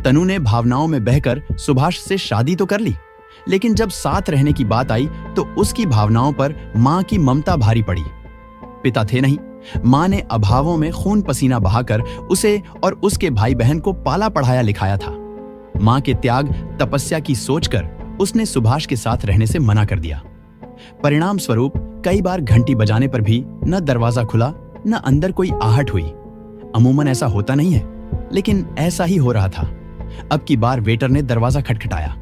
तनु ने भावनाओं में बहकर सुभाष से शादी तो कर ली, लेकिन जब साथ रहने की बात आई तो उसकी भावनाओं पर मां की ममता भारी पड़ी। पिता थे नहीं, मां ने अभावों में खून पसीना बहाकर उसे और उसके भाई बहन को पाला पढ़ाया लिखाया था। मां के त्याग तपस्या की सोचकर उसने सुभाष के साथ रहने से मना कर दिया। परिणाम स्वरूप कई बार घंटी बजाने पर भी न दरवाजा खुला न अंदर कोई आहट हुई। अमूमन ऐसा होता नहीं है, लेकिन ऐसा ही हो रहा था। अब की बार वेटर ने दरवाजा खटखटाया,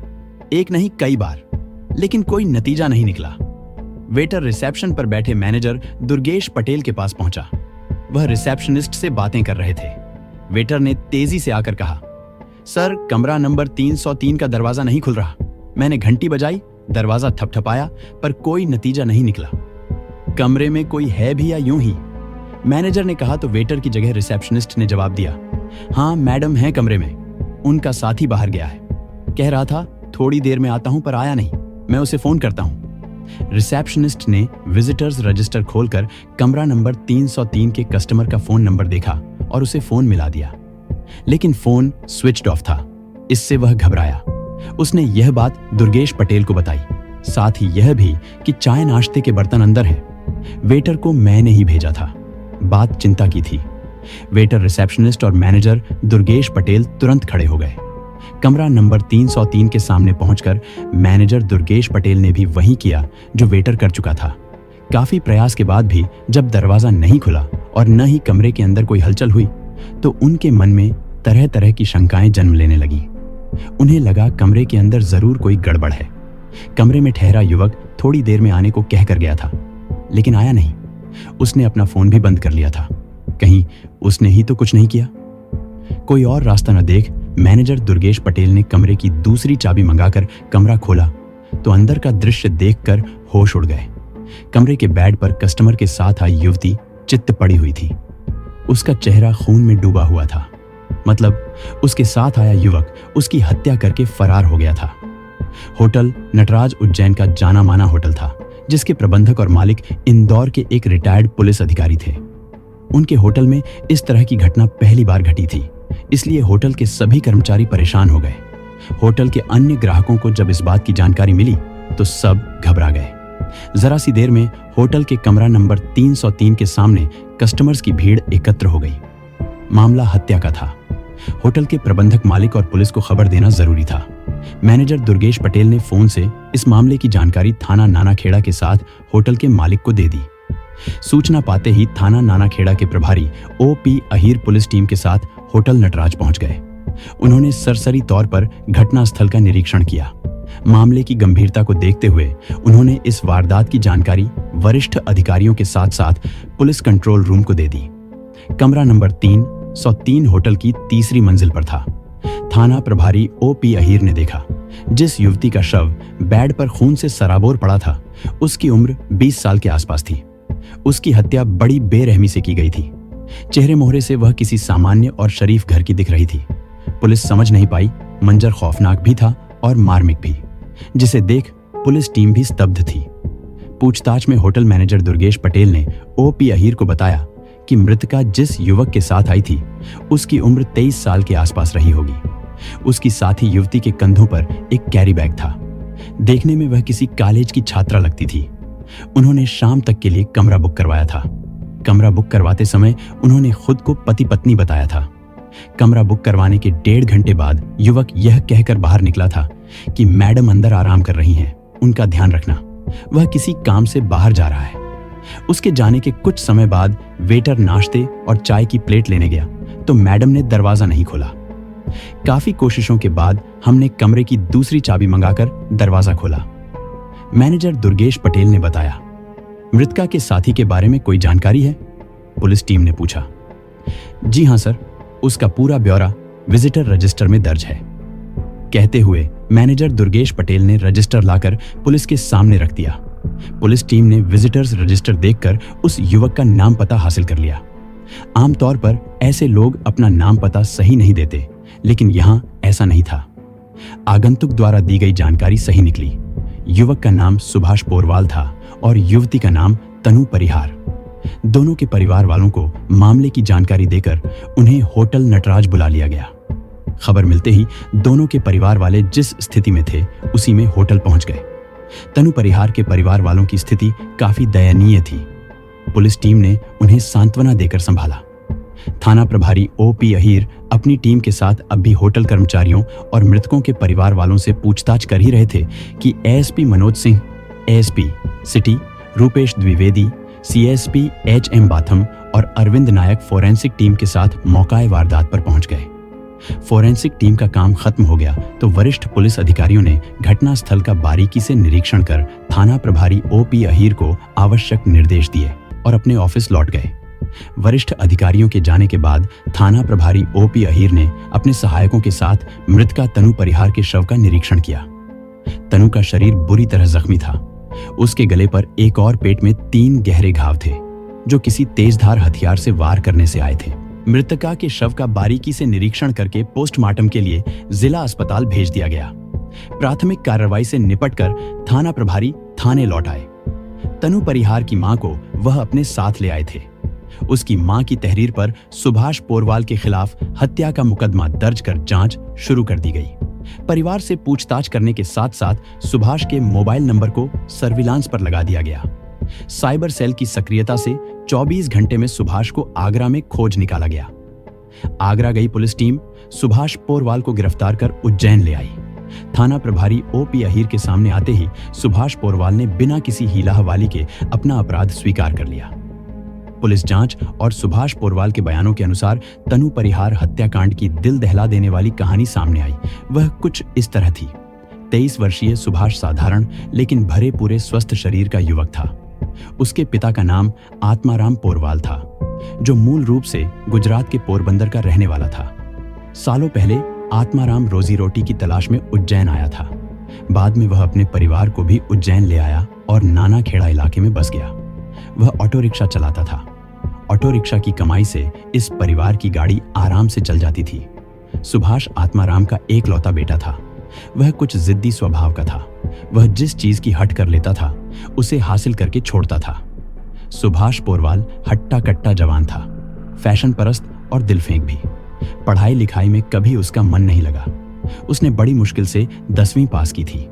एक नहीं कई बार, लेकिन कोई नतीजा नहीं निकला। वेटर रिसेप्शन पर बैठे मैनेजर दुर्गेश पटेल के पास पहुंचा। वह रिसेप्शनिस्ट से बातें कर रहे थे। वेटर ने तेजी से आकर कहा, सर, कमरा नंबर 303 का दरवाजा नहीं खुल रहा। मैंने घंटी बजाई, दरवाजा थपथपाया, पर कोई नतीजा नहीं निकला। कमरे में कोई है भी या यूं ही? मैनेजर ने कहा तो वेटर की जगह रिसेप्शनिस्ट ने जवाब दिया, हाँ मैडम है कमरे में, उनका साथी बाहर गया है। कह रहा था थोड़ी देर में आता हूं, पर आया नहीं, मैं उसे फोन करता हूं। रिसेप्शनिस्ट ने विजिटर्स रजिस्टर खोलकर कमरा नंबर 303 के कस्टमर का फोन नंबर देखा और उसे फोन मिला दिया, लेकिन फोन स्विच्ड ऑफ था। इससे वह घबराया। उसने यह बात दुर्गेश पटेल को बताई, साथ ही यह भी कि चाय नाश्ते के बर्तन अंदर हैं। वेटर को मैंने ही भेजा था। बात चिंता की थी। वेटर, रिसेप्शनिस्ट और मैनेजर दुर्गेश पटेल तुरंत खड़े हो गए। कमरा नंबर 303 के सामने पहुंचकर मैनेजर दुर्गेश पटेल ने भी वही किया जो वेटर कर चुका था। काफी प्रयास के बाद भी जब दरवाजा नहीं खुला और न ही कमरे के अंदर कोई हलचल हुई, तो उनके मन में तरह तरह की शंकाएं जन्म लेने लगी। उन्हें लगा कमरे के अंदर जरूर कोई गड़बड़ है। कमरे में ठहरा युवक थोड़ी देर में आने को कह कर गया था, लेकिन आया नहीं। उसने अपना फोन भी बंद कर लिया था। कहीं उसने ही तो कुछ नहीं किया। कोई और रास्ता न देख मैनेजर दुर्गेश पटेल ने कमरे की दूसरी चाबी मंगाकर कमरा खोला तो अंदर का दृश्य देखकर होश उड़ गए। कमरे के बेड पर कस्टमर के साथ आई युवती चित्त पड़ी हुई थी। उसका चेहरा खून में डूबा हुआ था। मतलब उसके साथ आया युवक उसकी हत्या करके फरार हो गया था। होटल नटराज उज्जैन का जाना माना होटल था, जिसके प्रबंधक और मालिक इंदौर के एक रिटायर्ड पुलिस अधिकारी थे। उनके होटल में इस तरह की घटना पहली बार घटी थी, इसलिए होटल के सभी कर्मचारी परेशान हो गए। होटल के अन्य ग्राहकों को जब इस बात की जानकारी मिली तो सब घबरा गए। जरा सी देर में होटल के कमरा नंबर 303 के सामने कस्टमर्स की भीड़ एकत्र हो गई। मामला हत्या का था। होटल के प्रबंधक, मालिक और पुलिस को खबर देना जरूरी था। मैनेजर दुर्गेश पटेल ने फोन से इस मामले की जानकारी थाना नानाखेड़ा के साथ होटल के मालिक को दे दी। सूचना पाते ही थाना नानाखेड़ा के प्रभारी ओपी अहीर पुलिस टीम के साथ होटल नटराज पहुंच गए। उन्होंने सरसरी तौर पर घटनास्थल का निरीक्षण किया। मामले की गंभीरता को देखते हुए उन्होंने इस वारदात की जानकारी वरिष्ठ अधिकारियों के साथ साथ पुलिस कंट्रोल रूम को दे दी। कमरा नंबर 303 होटल की तीसरी मंजिल पर था। थाना प्रभारी ओपी अहीर ने देखा, जिस युवती का शव बेड पर खून से सराबोर पड़ा था, उसकी उम्र 20 साल के आसपास थी। उसकी हत्या बड़ी बेरहमी से की गई थी। चेहरे मोहरे से वह किसी सामान्य और शरीफ घर की दिख रही थी। पुलिस समझ नहीं पाई, मंजर खौफनाक भी था और मार्मिक भी, जिसे देख पुलिस टीम भी स्तब्ध थी। पूछताछ में होटल मैनेजर दुर्गेश पटेल ने ओपी अहीर को बताया कि मृतका जिस युवक के साथ आई थी, उसकी उम्र 23 साल के आसपास रही होगी। उसकी साथी युवती के कंधों पर एक कैरी बैग था। देखने में वह किसी कॉलेज की छात्रा लगती थी। उन्होंने शाम तक के लिए कमरा बुक करवाया था। कमरा बुक करवाते समय उन्होंने खुद को पति पत्नी बताया था। कमरा बुक करवाने के 1.5 घंटे बाद युवक यह कहकर बाहर निकला था कि मैडम अंदर आराम कर रही हैं, उनका ध्यान रखना, वह किसी काम से बाहर जा रहा है। उसके जाने के कुछ समय बाद वेटर नाश्ते और चाय की प्लेट लेने गया तो मैडम ने दरवाजा नहीं खोला। काफी कोशिशों के बाद हमने कमरे की दूसरी चाबी मंगाकर दरवाजा खोला। मैनेजर दुर्गेश पटेल ने बताया, मृतका के साथी के बारे में कोई जानकारी है? पुलिस टीम ने पूछा। जी हां सर, उसका पूरा ब्यौरा विजिटर रजिस्टर में दर्ज है। कहते हुए मैनेजर दुर्गेश पटेल ने रजिस्टर लाकर पुलिस के सामने रख दिया। पुलिस टीम ने विजिटर्स रजिस्टर देखकर उस युवक का नाम पता हासिल कर लिया। आमतौर पर ऐसे लोग अपना नाम पता सही नहीं देते, लेकिन यहां ऐसा नहीं था। आगंतुक द्वारा दी गई जानकारी सही निकली। युवक का नाम सुभाष पोरवाल था और युवती का नाम तनु परिहार। दोनों के परिवार वालों को मामले की जानकारी देकर उन्हें होटल नटराज बुला लिया गया। खबर मिलते ही दोनों के परिवार वाले जिस स्थिति में थे उसी में होटल पहुंच गए। तनु परिहार के परिवार वालों की स्थिति काफी दयनीय थी। पुलिस टीम ने उन्हें सांत्वना देकर संभाला। थाना प्रभारी ओपी अहीर अपनी टीम के साथ अब भी होटल कर्मचारियों और मृतकों के परिवार वालों से पूछताछ कर ही रहे थे कि ASP Manoj Singh, ASP city Rupesh Dwivedi, CSP HM Batham और अरविंद नायक फोरेंसिक टीम के साथ मौकाए वारदात पर पहुंच गए। फोरेंसिक टीम का काम खत्म हो गया तो वरिष्ठ पुलिस अधिकारियों ने घटनास्थल का बारीकी से निरीक्षण कर थाना प्रभारी ओपी अहीर को आवश्यक निर्देश दिए और अपने ऑफिस लौट गए। वरिष्ठ अधिकारियों के जाने के बाद थाना प्रभारी ओपी अहीर ने अपने सहायकों के साथ मृतका तनु परिहार के शव का निरीक्षण किया। तनु का शरीर बुरी तरह जख्मी था। उसके गले पर एक और पेट में 3 गहरे घाव थे जो किसी तेजधार हथियार से वार करने से आए थे। मृतका के शव का बारीकी से निरीक्षण करके पोस्टमार्टम के लिए जिला अस्पताल भेज दिया गया। प्राथमिक कार्रवाई से निपटकर थाना प्रभारी थाने लौट आए। तनु परिहार की मां को वह अपने साथ ले आए थे। उसकी मां की तहरीर पर सुभाष पोरवाल के खिलाफ हत्या का मुकदमा दर्ज कर जांच शुरू कर दी गई। परिवार से पूछताछ करने के साथ साथ सुभाष के मोबाइल नंबर को सर्विलांस पर लगा दिया गया। साइबर सेल की सक्रियता से 24 घंटे में सुभाष को आगरा में खोज निकाला गया। आगरा गई पुलिस टीम सुभाष पोरवाल को गिरफ्तार कर उज्जैन ले आई। थाना प्रभारी ओपी अहीर के सामने आते ही सुभाष पोरवाल ने बिना किसी हीला हवाली के अपना अपराध स्वीकार कर लिया। पुलिस जांच और सुभाष पोरवाल के बयानों के अनुसार तनु परिहार हत्याकांड की दिल दहला देने वाली कहानी सामने आई। वह कुछ इस तरह थी। 23 वर्षीय सुभाष साधारण लेकिन भरे पूरे स्वस्थ शरीर का युवक था। उसके पिता का नाम आत्माराम पोरवाल था, जो मूल रूप से गुजरात के पोरबंदर का रहने वाला था। सालों पहले आत्माराम रोजी रोटी की तलाश में उज्जैन आया था। बाद में वह अपने परिवार को भी उज्जैन ले आया और नाना खेड़ा इलाके में बस गया। वह ऑटो रिक्शा चलाता था। ऑटो रिक्शा की कमाई से इस परिवार की गाड़ी आराम से चल जाती थी। सुभाष आत्माराम का एकलौता बेटा था। वह कुछ जिद्दी स्वभाव का था। वह जिस चीज की हट कर लेता था उसे हासिल करके छोड़ता था। सुभाष पोरवाल हट्टा कट्टा जवान था, फैशन परस्त और दिलफेंक भी। पढ़ाई लिखाई में कभी उसका मन नहीं लगा। उसने बड़ी मुश्किल से 10वीं पास की थी।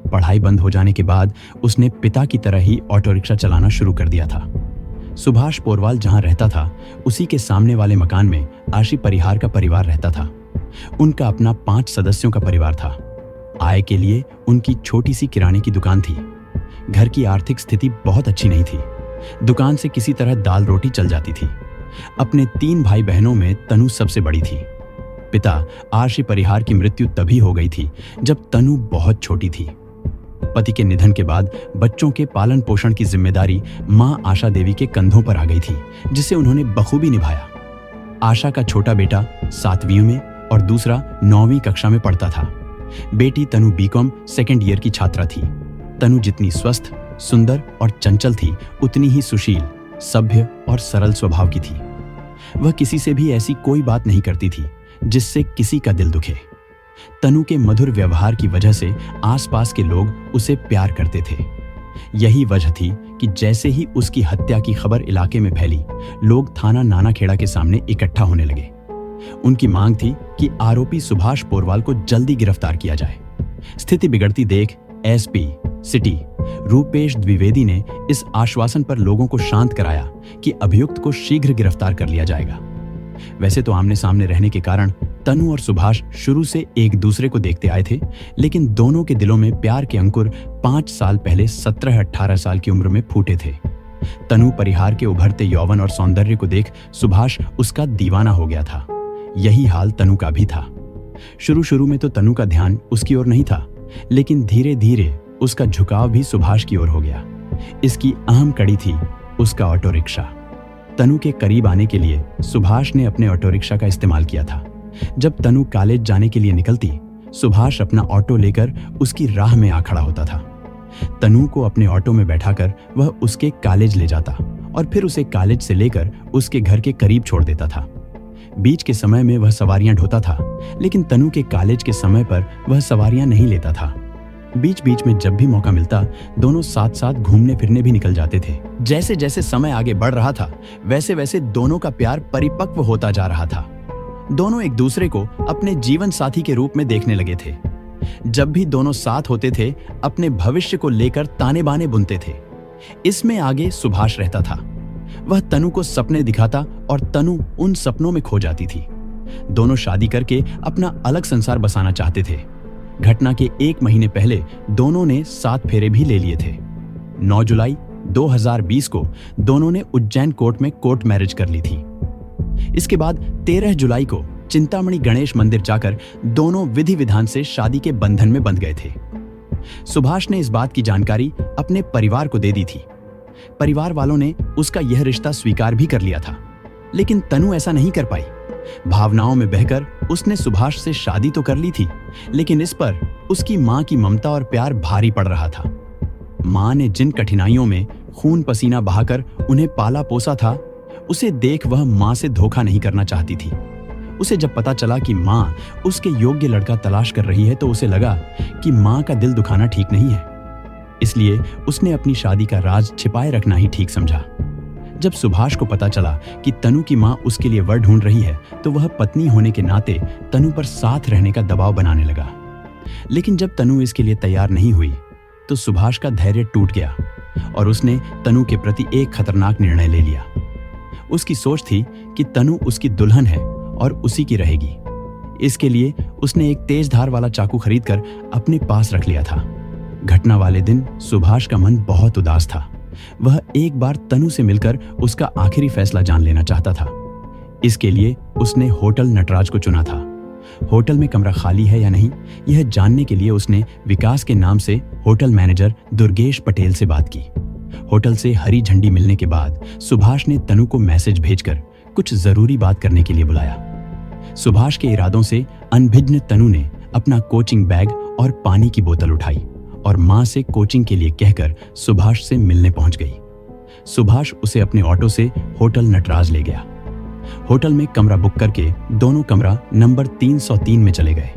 पढ़ाई बंद हो जाने के बाद उसने पिता की तरह ही ऑटो रिक्शा चलाना शुरू कर दिया था। सुभाष पोरवाल जहां रहता था उसी के सामने वाले मकान में आशी परिहार का परिवार रहता था। उनका अपना 5 सदस्यों का परिवार था। आय के लिए उनकी छोटी सी किराने की दुकान थी। घर की आर्थिक स्थिति बहुत अच्छी नहीं थी। दुकान से किसी तरह दाल रोटी चल जाती थी। अपने 3 भाई बहनों में तनु सबसे बड़ी थी। पिता आशी परिहार की मृत्यु तभी हो गई थी जब तनु बहुत छोटी थी। पति के निधन के बाद बच्चों के पालन पोषण की जिम्मेदारी मां आशा देवी के कंधों पर आ गई थी, जिसे उन्होंने बखूबी निभाया। आशा का छोटा बेटा 7वीं में और दूसरा 9वीं कक्षा में पढ़ता था। बेटी तनु बीकॉम सेकेंड ईयर की छात्रा थी। तनु जितनी स्वस्थ, सुंदर और चंचल थी उतनी ही सुशील, सभ्य और सरल स्वभाव की थी। वह किसी से भी ऐसी कोई बात नहीं करती थी जिससे किसी का दिल दुखे। तनु के मधुर व्यवहार की वजह से आसपास के लोग उसे प्यार करते थे। यही वजह थी कि जैसे ही उसकी हत्या की खबर इलाके में फैली, लोग थाना नानाखेड़ा के सामने इकट्ठा होने लगे। उनकी मांग थी कि आरोपी सुभाष पोरवाल को जल्दी गिरफ्तार किया जाए। स्थिति बिगड़ती देख एसपी सिटी रूपेश द्विवेदी ने इस आश्वासन पर लोगों को शांत कराया कि अभियुक्त को शीघ्र गिरफ्तार कर लिया जाएगा। वैसे तो आमने सामने रहने के कारण तनु और सुभाष शुरू से एक दूसरे को देखते आए थे, लेकिन दोनों के दिलों में प्यार के अंकुर 5 साल पहले 17-18 साल की उम्र में फूटे थे। तनु परिहार के उभरते यौवन और सौंदर्य को देख सुभाष उसका दीवाना हो गया था। यही हाल तनु का भी था। शुरू में तो तनु का ध्यान उसकी ओर नहीं था, लेकिन धीरे धीरे उसका झुकाव भी सुभाष की ओर हो गया। इसकी अहम कड़ी थी उसका ऑटो रिक्शा। तनु के करीब आने के लिए सुभाष ने अपने ऑटो रिक्शा का इस्तेमाल किया था। जब तनु कॉलेज जाने के लिए निकलती, सुभाष अपना ऑटो लेकर उसकी राह में आ खड़ा होता था। तनु को अपने ऑटो में बैठाकर वह उसके कॉलेज ले जाता और फिर उसे कॉलेज से लेकर उसके घर के करीब छोड़ देता था। बीच के समय में वह सवारियां ढोता था, लेकिन तनु के कॉलेज के समय पर वह सवारियां नहीं लेता था। बीच बीच में जब भी मौका मिलता, दोनों साथ साथ घूमने फिरने भी निकल जाते थे। जैसे जैसे समय आगे बढ़ रहा था, वैसे वैसे दोनों का प्यार परिपक्व होता जा रहा था। दोनों एक दूसरे को अपने जीवन साथी के रूप में देखने लगे थे। जब भी दोनों साथ होते थे, अपने भविष्य को लेकर ताने बाने बुनते थे। इसमें आगे सुभाष रहता था। वह तनु को सपने दिखाता और तनु उन सपनों में खो जाती थी। दोनों शादी करके अपना अलग संसार बसाना चाहते थे। घटना के 1 महीने पहले दोनों ने 7 फेरे भी ले लिए थे। 9 जुलाई 2020 को दोनों ने उज्जैन कोर्ट में कोर्ट मैरिज कर ली थी। इसके बाद 13 जुलाई को चिंतामणि गणेश मंदिर जाकर दोनों विधि विधान से शादी के बंधन में बंध गए थे। सुभाष ने इस बात की जानकारी अपने परिवार को दे दी थी। परिवार वालों ने उसका यह रिश्ता स्वीकार भी कर लिया था, लेकिन तनु ऐसा नहीं कर पाई। भावनाओं में बहकर उसने सुभाष से शादी तो कर ली थी, लेकिन इस पर उसकी मां की ममता और प्यार भारी पड़ रहा था। मां ने जिन कठिनाइयों में खून पसीना बहाकर उन्हें पाला पोसा था, उसे देख वह मां से धोखा नहीं करना चाहती थी। उसे जब पता चला कि मां उसके योग्य लड़का तलाश कर रही है, तो उसे लगा कि मां का दिल दुखाना ठीक नहीं है। इसलिए उसने अपनी शादी का राज छिपाए रखना ही ठीक समझा। जब सुभाष को पता चला कि तनु की मां उसके लिए वर ढूंढ रही है, तो वह पत्नी होने के नाते तनु पर साथ रहने का दबाव बनाने लगा। लेकिन जब तनु इसके लिए तैयार नहीं हुई, तो सुभाष का धैर्य टूट गया और उसने तनु के प्रति एक खतरनाक निर्णय ले लिया। उसकी सोच थी कि तनु उसकी दुल्हन है और उसी की रहेगी। इसके लिए उसने एक तेज धार वाला चाकू खरीदकर अपने पास रख लिया था। घटना वाले दिन सुभाष का मन बहुत उदास था। वह एक बार तनु से मिलकर उसका आखिरी फैसला जान लेना चाहता था। इसके लिए उसने होटल नटराज को चुना था। होटल में कमरा खाली है या नहीं, यह जानने के लिए उसने विकास के नाम से होटल मैनेजर दुर्गेश पटेल से बात की। होटल से हरी झंडी मिलने के बाद सुभाष ने तनु को मैसेज भेजकर कुछ जरूरी बात करने के लिए बुलाया। सुभाष के इरादों से अनभिज्ञ तनु ने अपना कोचिंग बैग और पानी की बोतल उठाई और मां से कोचिंग के लिए कहकर सुभाष से मिलने पहुंच गई। सुभाष उसे अपने ऑटो से होटल नटराज ले गया। होटल में कमरा बुक करके दोनों कमरा नंबर 303 में चले गए।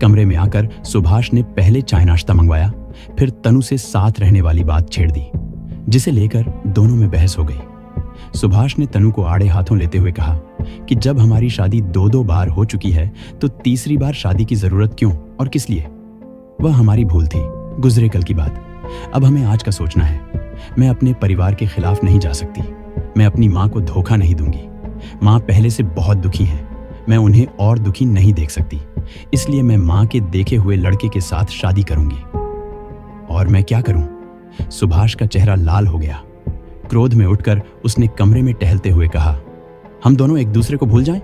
कमरे में आकर सुभाष ने पहले चाय नाश्ता मंगवाया, फिर तनु से साथ रहने वाली बात छेड़ दी, जिसे लेकर दोनों में बहस हो गई। सुभाष ने तनु को आड़े हाथों लेते हुए कहा कि जब हमारी शादी 2-2 बार हो चुकी है, तो तीसरी बार शादी की जरूरत क्यों और किस लिए? वह हमारी भूल थी, गुजरे कल की बात। अब हमें आज का सोचना है। मैं अपने परिवार के खिलाफ नहीं जा सकती। मैं अपनी मां को धोखा नहीं दूंगी। मां पहले से बहुत दुखी हैं। मैं उन्हें और दुखी नहीं देख सकती। इसलिए मैं मां के देखे हुए लड़के के साथ शादी करूंगी। और मैं क्या करूं? सुभाष का चेहरा लाल हो गया। क्रोध में उठकर उसने कमरे में टहलते हुए कहा, हम दोनों एक दूसरे को भूल जाएं?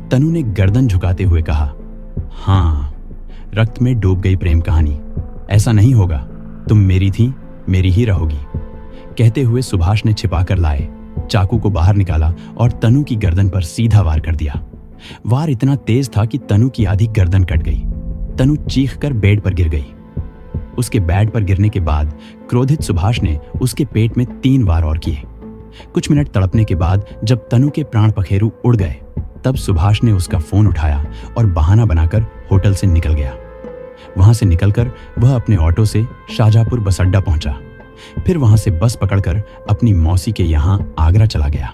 तनु ने गर्दन झुकाते हुए कहा, हाँ। रक्त में डूब गई प्रेम कहानी। ऐसा नहीं होगा। तुम मेरी थी, मेरी ही रहोगी। कहते हुए सुभाष ने छिपाकर लाए चाकू को बाहर निकाला और तनु की गर्दन पर सीधा वार कर दिया। वार इतना तेज था कि तनु की आधी गर्दन कट गई। तनु चीखकर बेड पर गिर गई। उसके बेड पर गिरने के बाद क्रोधित सुभाष ने उसके पेट में 3 वार और किए। कुछ मिनट तड़पने के बाद जब तनु के प्राण पखेरु उड़ गए, तब सुभाष ने उसका फोन उठाया और बहाना बनाकर होटल से निकल गया। वहां से निकलकर वह अपने ऑटो से शाहजहांपुर बस अड्डा पहुंचा। फिर वहां से बस पकड़कर अपनी मौसी के यहां आगरा चला गया।